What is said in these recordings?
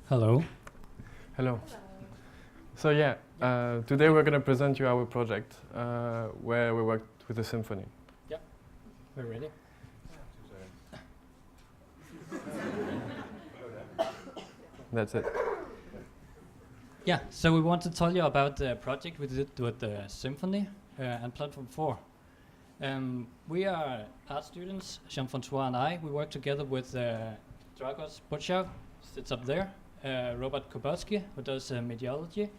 Hello. Hello. So yeah, today we're going to present you our project where we worked with the Symphony. Yeah, we're ready. That's it. Yeah, so we want to tell you about the project we did with the Symphony and Platform 4. We are art students, Francois and I. We work together with Dragos Butchak, sits up there, Robert Kubatsky, who does mediology.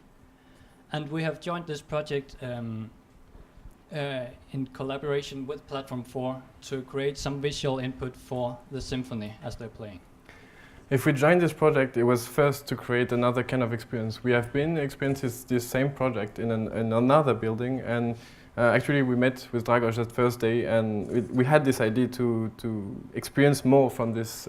And we have joined this project in collaboration with Platform 4 to create some visual input for the Symphony as they're playing. If we joined this project, it was first to create another kind of experience. We have been experiencing this same project in another building, and actually we met with Dragos that first day, and we had this idea to experience more from this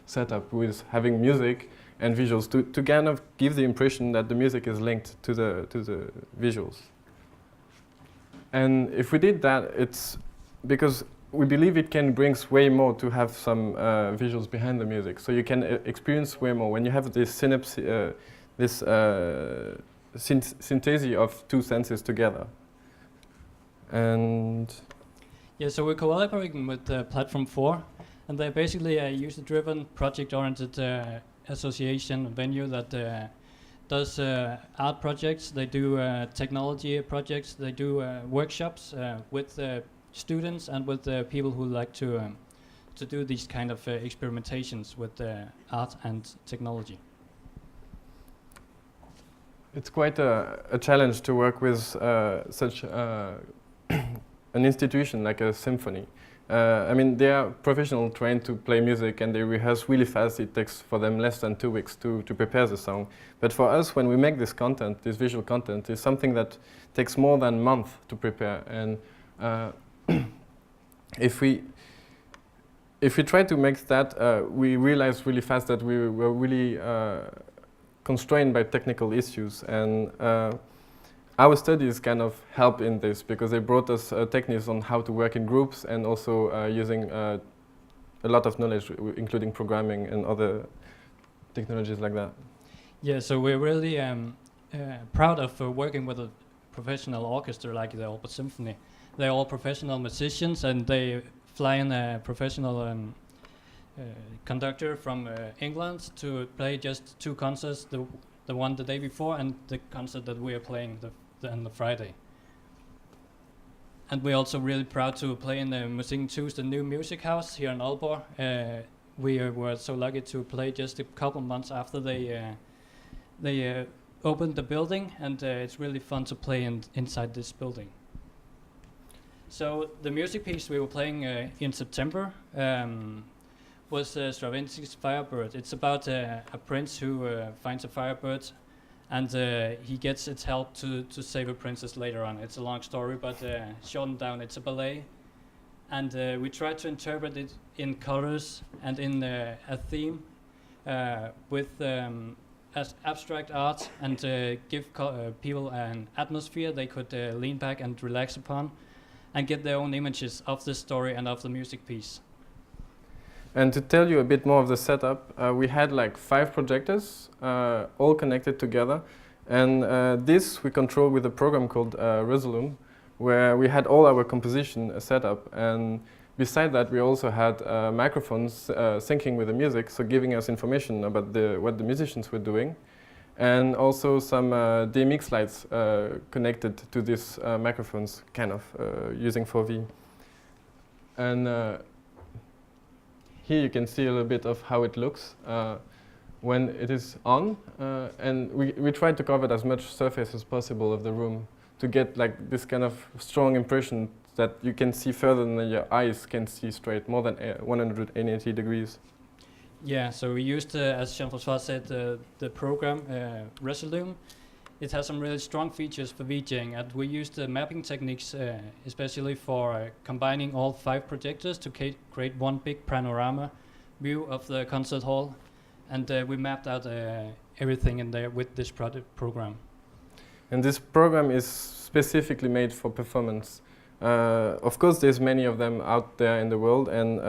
setup with having music and visuals to kind of give the impression that the music is linked to the visuals. And if we did that, it's because we believe it can bring way more to have some visuals behind the music. So you can experience way more when you have this synthesis of two senses together. And yeah, so we're collaborating with Platform 4, and they're basically a user-driven, project-oriented association venue that does art projects. They do technology projects. They do workshops with students and with people who like to do these kind of experimentations with art and technology. It's quite a challenge to work with such an institution like a Symphony. I mean, they are professional trained to play music and they rehearse really fast. It takes for them less than 2 weeks to prepare the song. But for us, when we make this content, this visual content, is something that takes more than a month to prepare. And if we try to make that, we realized really fast that we were really constrained by technical issues, and our studies kind of help in this because they brought us techniques on how to work in groups and also using a lot of knowledge, including programming and other technologies like that. Yeah, so we're really proud of working with a professional orchestra like the Aalborg Symphony. They're all professional musicians, and they fly in a professional conductor from England to play just 2 concerts, the one the day before and the concert that we are playing on the Friday. And we're also really proud to play in the Musikken 2, the new music house here in Aalborg. We were so lucky to play just a couple months after they opened the building, and it's really fun to play inside this building. So the music piece we were playing in September was Stravinsky's Firebird. It's about a prince who finds a firebird, and he gets its help to save a princess later on. It's a long story, but shortened down, it's a ballet. And we try to interpret it in colors and in a theme with as abstract art, and give people an atmosphere they could lean back and relax upon and get their own images of the story and of the music piece. And to tell you a bit more of the setup, we had like 5 projectors, all connected together. And this we control with a program called Resolume, where we had all our composition set up. And beside that, we also had microphones syncing with the music, so giving us information about what the musicians were doing. And also some DMX slides connected to these microphones, kind of using 4V. And here you can see a little bit of how it looks when it is on. And we tried to cover as much surface as possible of the room to get like this kind of strong impression that you can see further than your eyes can see straight, more than 180 degrees. Yeah, so we used, as Jean-François said, the program Resolume. It has some really strong features for VJing, and we used the mapping techniques especially for combining all 5 projectors to create one big panorama view of the concert hall, and we mapped out everything in there with this program. And this program is specifically made for performance. Of course, there's many of them out there in the world, and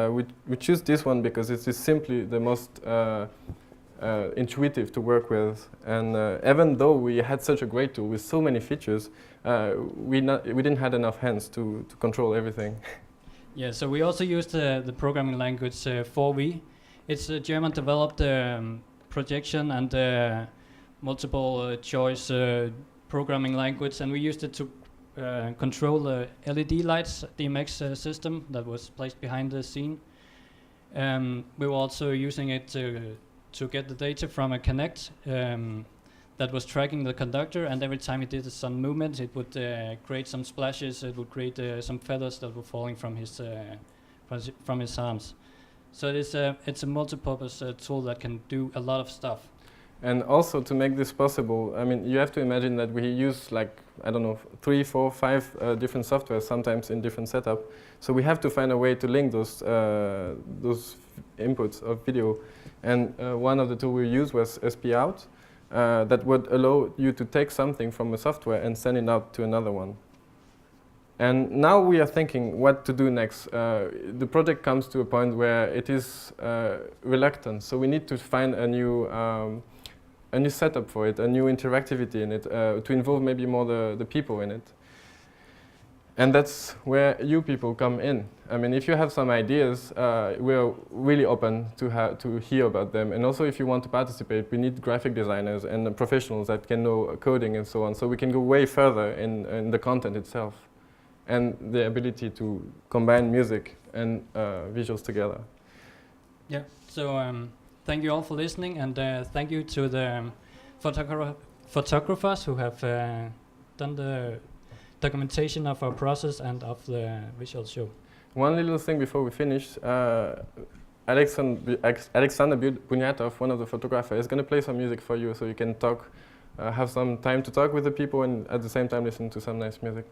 we choose this one because it is simply the most intuitive to work with. And even though we had such a great tool with so many features, we didn't have enough hands to control everything. Yeah, so we also used the programming language 4V. It's a German-developed projection and multiple choice programming language, and we used it to control the LED lights DMX system that was placed behind the scene. We were also using it to get the data from a Kinect that was tracking the conductor, and every time he did some movement, it would create some splashes. It would create some feathers that were falling from his arms. So it's a multi-purpose tool that can do a lot of stuff. And also, to make this possible, I mean, you have to imagine that we use, like, I don't know, 3, 4, 5 different softwares, sometimes in different setup. So we have to find a way to link those inputs of video. And one of the tools we used was SP out, that would allow you to take something from a software and send it out to another one. And now we are thinking what to do next. The project comes to a point where it is reluctant, so we need to find a new setup for it, a new interactivity in it, to involve maybe more the people in it. And that's where you people come in. I mean, if you have some ideas, we're really open to hear about them. And also, if you want to participate, we need graphic designers and professionals that can know coding and so on, so we can go way further in the content itself and the ability to combine music and visuals together. Yeah, so thank you all for listening, and thank you to the photographers who have done the documentation of our process and of the visual show. One little thing before we finish, Alexander Bunyatov, one of the photographers, is going to play some music for you so you can talk, have some time to talk with the people and at the same time listen to some nice music.